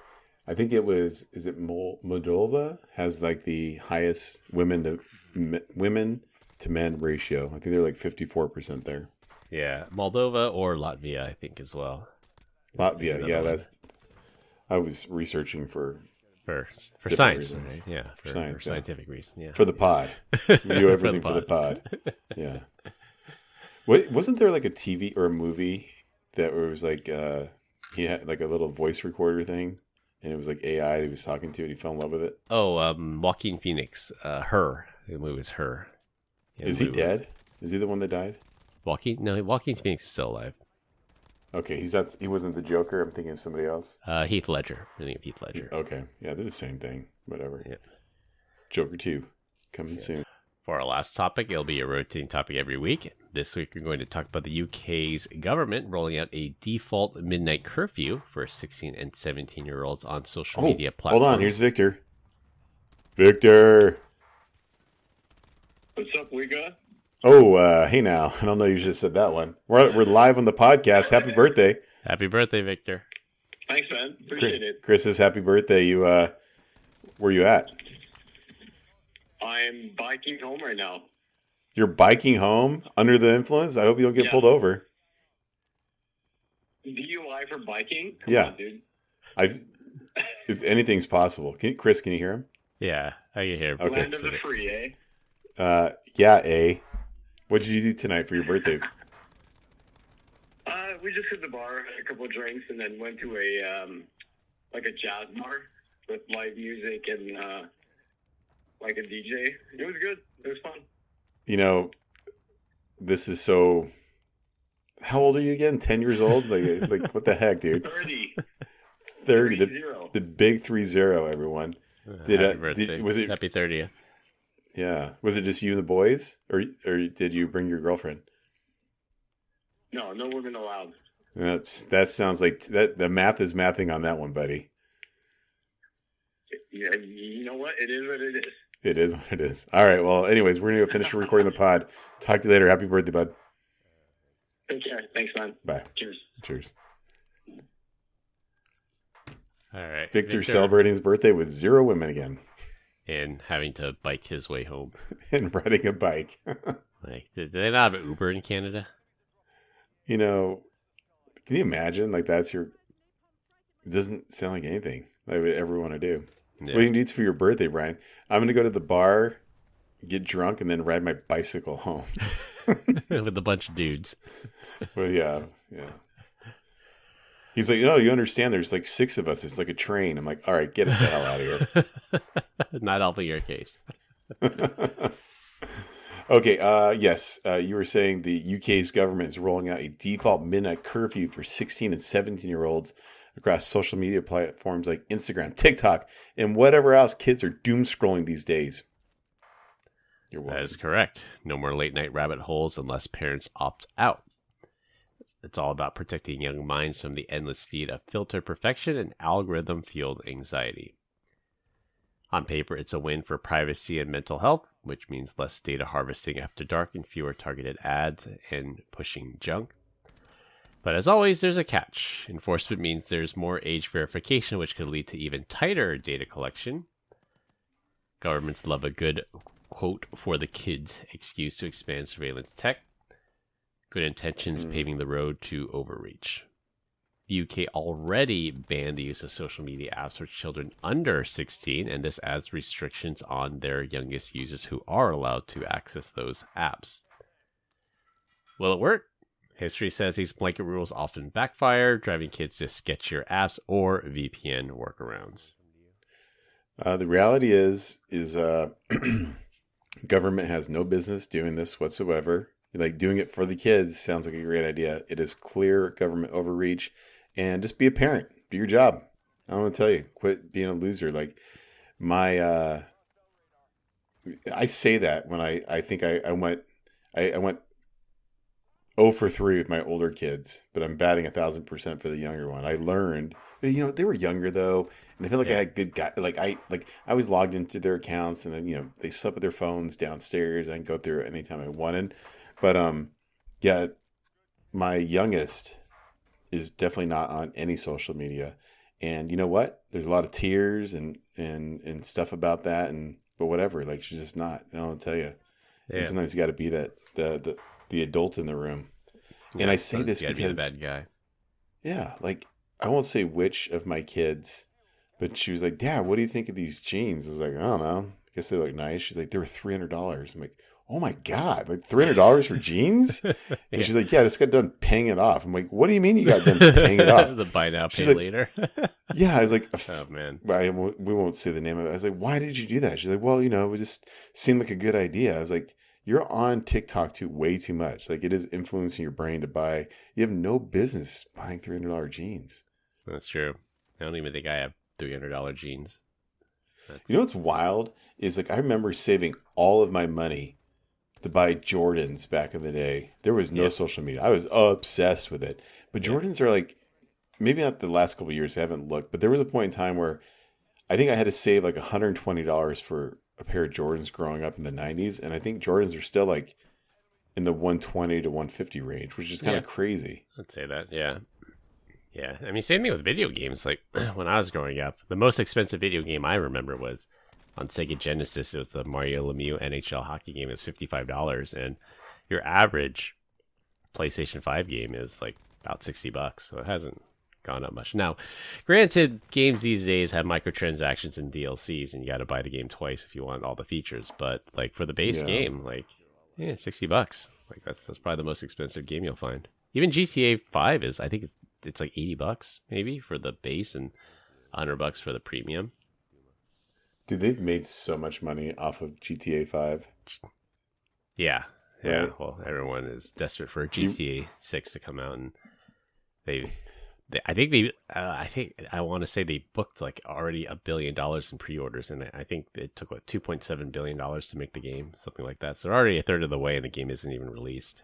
I think it was, is it Moldova has like the highest women to men ratio. I think they're like 54% there. Yeah, Moldova or Latvia, I think as well. Latvia, yeah, I was researching for For Different science, reasons. right? Yeah, For science, for yeah. scientific reasons. Yeah, For the pod. We do everything for the pod. Yeah. Wait, wasn't there like a TV or a movie that was like he had like a little voice recorder thing, and it was like AI he was talking to, and he fell in love with it? Oh, Joaquin Phoenix, Her. The movie was Her. Yeah, Is he dead? Is he the one that died? Joaquin? No, Joaquin Phoenix is still alive. Okay, he's not. He wasn't the Joker. I'm thinking of somebody else. Heath Ledger. I think of Heath Ledger. Okay, yeah, they're the same thing. Whatever. Yeah. Joker 2 coming soon. For our last topic, it'll be a rotating topic every week. This week, we're going to talk about the UK's government rolling out a default midnight curfew for 16 and 17-year-olds on social media platforms. Hold on, here's Victor. Victor. What's up, Wigga? Oh, hey now. I don't know you just said that one. We're live on the podcast. Happy birthday. Happy birthday, Victor. Thanks, man. Appreciate it. Chris says happy birthday. You where you at? I'm biking home right now. You're biking home under the influence? I hope you don't get Yeah. pulled over. DUI for biking? Yeah. On, dude. Anything's possible. Chris, can you hear him? Yeah, I can hear. Okay. Land of the free, eh? Yeah, what did you do tonight for your birthday? We just hit the bar, had a couple of drinks, and then went to a jazz bar with live music and like a DJ. It was good. It was fun. You know, this is so. How old are you again? 10 years old? Like what the heck, dude? 30. 30. 30. The big 30, everyone. Happy birthday. Was it? Happy 30th. Yeah. Was it just you and the boys, or did you bring your girlfriend? No women allowed. That sounds like that. The math is mathing on that one, buddy. Yeah, you know what? It is what it is. It is what it is. All right. Well, anyways, we're gonna go finish recording the pod. Talk to you later. Happy birthday, bud. Take care. Thanks, man. Bye. Cheers. Cheers. All right. Victor celebrating his birthday with 0 women again. And having to bike his way home. And riding a bike. Like, did they not have Uber in Canada? You know, can you imagine? Like, it doesn't sound like anything I would ever want to do. Yeah. What do you do for your birthday, Brian? I'm going to go to the bar, get drunk, and then ride my bicycle home. With a bunch of dudes. Well, yeah. He's like, you understand there's like 6 of us. It's like a train. I'm like, all right, get the hell out of here. Not helping your case. Okay, yes, you were saying the UK's government is rolling out a default midnight curfew for 16 and 17-year-olds across social media platforms like Instagram, TikTok, and whatever else kids are doom scrolling these days. You're welcome. That is correct. No more late night rabbit holes unless parents opt out. It's all about protecting young minds from the endless feed of filter perfection and algorithm-fueled anxiety. On paper, it's a win for privacy and mental health, which means less data harvesting after dark and fewer targeted ads and pushing junk. But as always, there's a catch. Enforcement means there's more age verification, which could lead to even tighter data collection. Governments love a good quote for the kids excuse to expand surveillance tech. Good intentions paving the road to overreach. The UK already banned the use of social media apps for children under 16, and this adds restrictions on their youngest users who are allowed to access those apps. Will it work? History says these blanket rules often backfire, driving kids to sketchier apps or VPN workarounds. The reality is government has no business doing this whatsoever. Like, doing it for the kids sounds like a great idea. It is clear government overreach. And just be a parent. Do your job. I want to tell you, quit being a loser. Like, I say that when I think I went 0 for 3 with my older kids, but I'm batting 1,000% for the younger one. I learned, they were younger though, and I feel like I had good guys. I was logged into their accounts, and then they slept with their phones downstairs. I can go through it anytime I wanted, but my youngest is definitely not on any social media, and you know what? There's a lot of tears and stuff about that, but whatever. Like, she's just not. I'll tell you. Yeah. And sometimes you got to be that the adult in the room. Yeah, and I say this because be the bad guy. Yeah, like, I won't say which of my kids But she was like, Dad, what do you think of these jeans? I was like, I don't know. I guess they look nice. She's like, they were $300. I'm like, oh my God, like $300 for jeans? And she's like, yeah, I just got done paying it off. I'm like, what do you mean you got done paying it off? The buy now, pay like, later. Yeah, I was like, oh man, we won't say the name of it. I was like, why did you do that? She's like, well, it just seemed like a good idea. I was like, you're on TikTok way too much. Like, it is influencing your brain to buy. You have no business buying $300 jeans. That's true. I don't even think I have $300 jeans. You know what's wild is, like, I remember saving all of my money to buy Jordans back in the day. There was no social media. I was obsessed with it. But Jordans are like, maybe not the last couple of years, I haven't looked, but there was a point in time where I think I had to save like $120 for a pair of Jordans growing up in the 90s. And I think Jordans are still like in the 120 to 150 range, which is kind of crazy. I'd say that, yeah. Yeah, I mean, same thing with video games. Like, when I was growing up, the most expensive video game I remember was on Sega Genesis. It was the Mario Lemieux NHL hockey game. It was $55, and your average PlayStation 5 game is like about $60, so it hasn't gone up much. Now, granted, games these days have microtransactions and DLCs, and you got to buy the game twice if you want all the features. But like for the base game, like $60, like that's probably the most expensive game you'll find. Even GTA 5 is, I think it's like $80 maybe for the base and $100 for the premium. Dude, they've made so much money off of GTA 5. Yeah. Right. Well, everyone is desperate for GTA 6 to come out, and I want to say they booked like already $1 billion in pre-orders, and I think it took $2.7 billion to make the game, something like that. So they're already a third of the way, and the game isn't even released.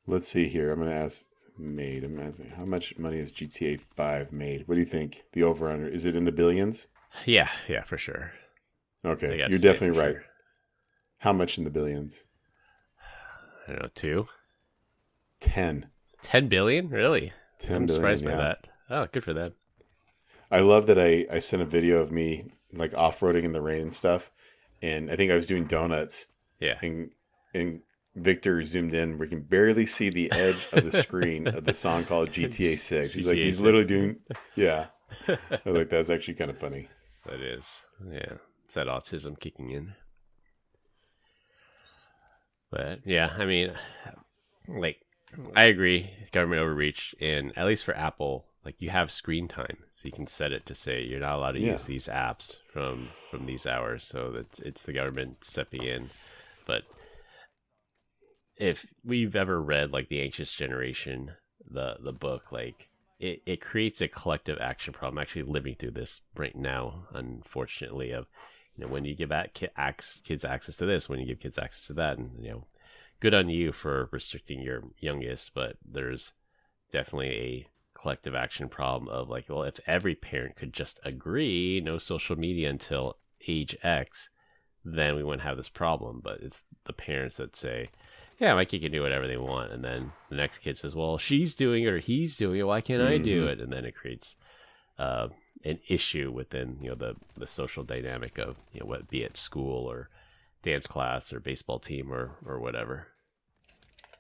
Let's see here. I'm going to ask how much money has GTA 5 made? What do you think? The over-under, is it in the billions? Yeah, for sure. Okay, you're definitely right. Sure. How much in the billions? I don't know, 2? 10. 10 billion? Really? 10 I'm billion, surprised by that. Oh, good for them. I love that I sent a video of me like off-roading in the rain and stuff, and I think I was doing donuts. Yeah. And Victor zoomed in. We can barely see the edge of the screen of the song called GTA 6. He's like, he's literally doing, yeah. I was like, that's actually kind of funny. That is. Yeah. It's that autism kicking in. But yeah, I mean, like, I agree. Government overreach, and at least for Apple, like, you have screen time, so you can set it to say you're not allowed to use these apps from these hours. So it's the government stepping in. But if we've ever read like The Anxious Generation, the book, like it creates a collective action problem. I'm actually living through this right now, unfortunately, of when you give kids access to this, when you give kids access to that, and good on you for restricting your youngest, but there's definitely a collective action problem of like, well, if every parent could just agree no social media until age X, then we wouldn't have this problem. But it's the parents that say, yeah, my kid can do whatever they want, and then the next kid says, well, she's doing it or he's doing it, why can't I do it? And then it creates an issue within the social dynamic of what, be it school or dance class or baseball team or whatever.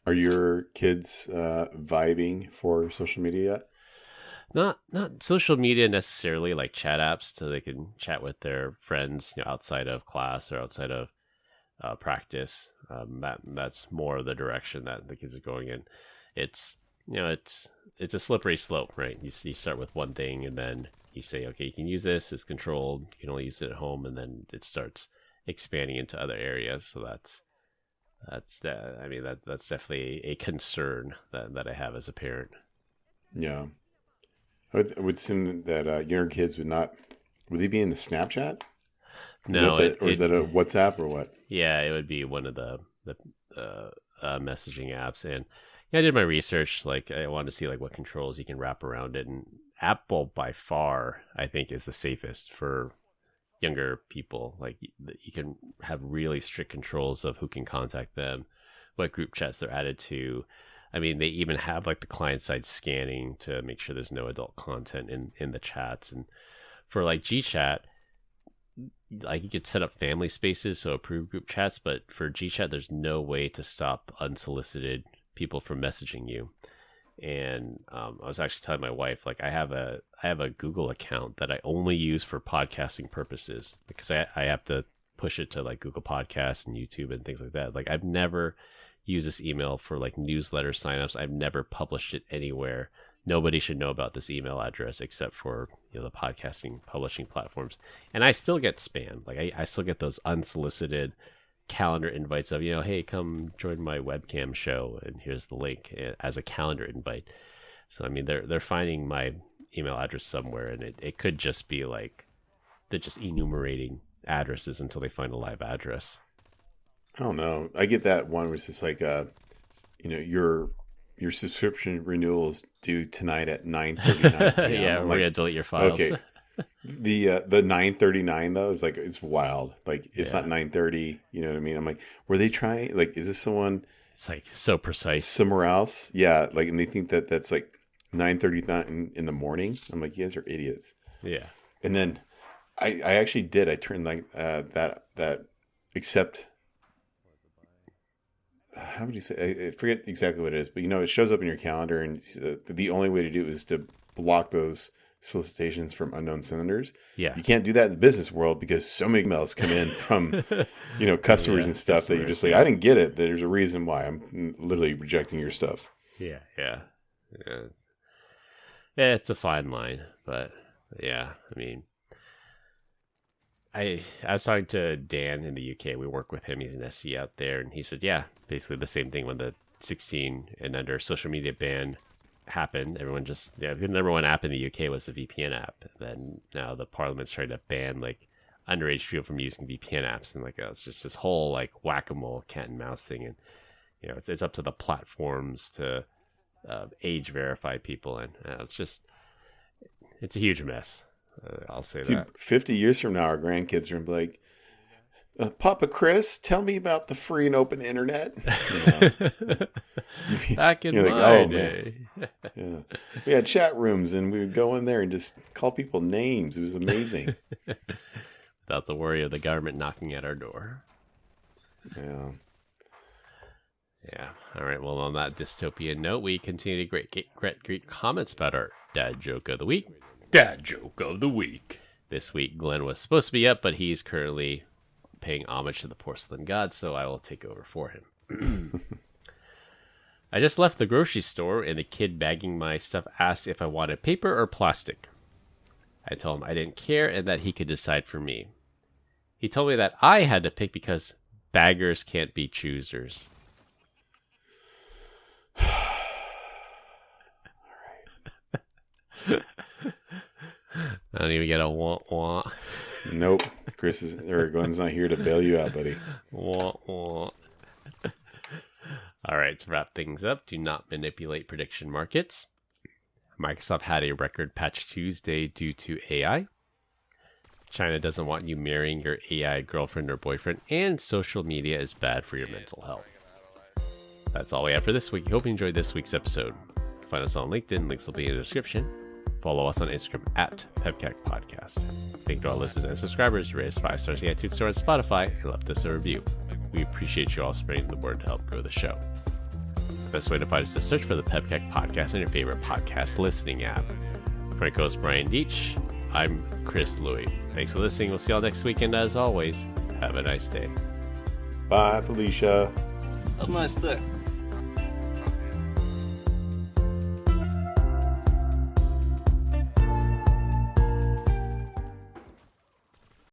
Are your kids vibing for social media yet? Not social media necessarily, like chat apps, so they can chat with their friends outside of class or outside of practice. That's more of the direction that the kids are going in. It's it's a slippery slope, right? You start with one thing, and then you say, okay, you can use this, it's controlled, you can only use it at home, and then it starts expanding into other areas. So that's definitely a concern that I have as a parent. Yeah, I would assume that younger kids would they be in the Snapchat? No, is that a WhatsApp or what? Yeah, it would be one of the messaging apps. And I did my research. Like, I wanted to see like what controls you can wrap around it. And Apple, by far, I think, is the safest for younger people. Like, you can have really strict controls of who can contact them, what group chats they're added to. I mean, they even have like the client side scanning to make sure there's no adult content in the chats. And for like GChat, like, you could set up family spaces, so approve group chats, but for GChat, there's no way to stop unsolicited people from messaging you. And I was actually telling my wife, like, I have a Google account that I only use for podcasting purposes, because I have to push it to like Google Podcasts and YouTube and things like that. Like, I've never used this email for like newsletter signups. I've never published it anywhere. Nobody should know about this email address except for, you know, the podcasting publishing platforms. And I still get spam. Like, I still get those unsolicited calendar invites of, you know, hey, come join my webcam show, and here's the link, as a calendar invite. So I mean, they're finding my email address somewhere, and it could just be like they're just enumerating addresses until they find a live address. I don't know. I get that one where it's just like, you know, your subscription renewal is due tonight at 9:39. Yeah, we're gonna delete your files. Okay. The 9:39 though is like, it's wild. Like, it's not 9:30. You know what I mean? I'm like, were they trying? Like, is this someone? It's like so precise. Somewhere else? Yeah. Like, and they think that that's like 9:39 in the morning. I'm like, you guys are idiots. Yeah. And then I actually did. I turned like that accept. How would you say? I forget exactly what it is, but you know, it shows up in your calendar, and the only way to do it is to block those solicitations from unknown senders. Yeah, you can't do that in the business world because so many emails come in from, you know, customers and stuff that you're just like, I didn't get it. There's a reason why I'm literally rejecting your stuff. Yeah. It's a fine line, but yeah, I mean, I was talking to Dan in the UK. We work with him. He's an SC out there, and he said, yeah, basically the same thing when the 16 and under social media ban happened. Everyone just, the number one app in the UK was the VPN app. And then now the Parliament's trying to ban like underage people from using VPN apps, and like it's just this whole like whack-a-mole cat and mouse thing. And you know, it's up to the platforms to age verify people, and it's a huge mess. I'll say that. 50 years from now, our grandkids are going to be like, Papa Chris, tell me about the free and open internet. Back in my day. Yeah. We had chat rooms, and we would go in there and just call people names. It was amazing. Without the worry of the government knocking at our door. Yeah. Yeah. All right. Well, on that dystopian note, we continue to great comments about our dad joke of the week. Dad joke of the week. This week, Glenn was supposed to be up, but he's currently paying homage to the porcelain god, so I will take over for him. I just left the grocery store, and the kid bagging my stuff asked if I wanted paper or plastic. I told him I didn't care and that he could decide for me. He told me that I had to pick because baggers can't be choosers. I don't even get a wah. Nope. Glenn's not here to bail you out, buddy. Wah. All right, to wrap things up, do not manipulate prediction markets. Microsoft had a record patch Tuesday due to AI. China doesn't want you marrying your AI girlfriend or boyfriend, and social media is bad for your mental health. That's all we have for this week. Hope you enjoyed this week's episode. Find us on LinkedIn. Links will be in the description. Follow us on Instagram at PEBCAK Podcast. Thank you to all listeners and subscribers. Rate us 5 stars on the iTunes Store and Spotify, and left us a review. We appreciate you all spreading the word to help grow the show. The best way to find us is to search for the PEBCAK Podcast on your favorite podcast listening app. For my co-host Brian Deach, I'm Chris Louie. Thanks for listening. We'll see y'all next week, and as always, have a nice day. Bye, Felicia. Have a nice day.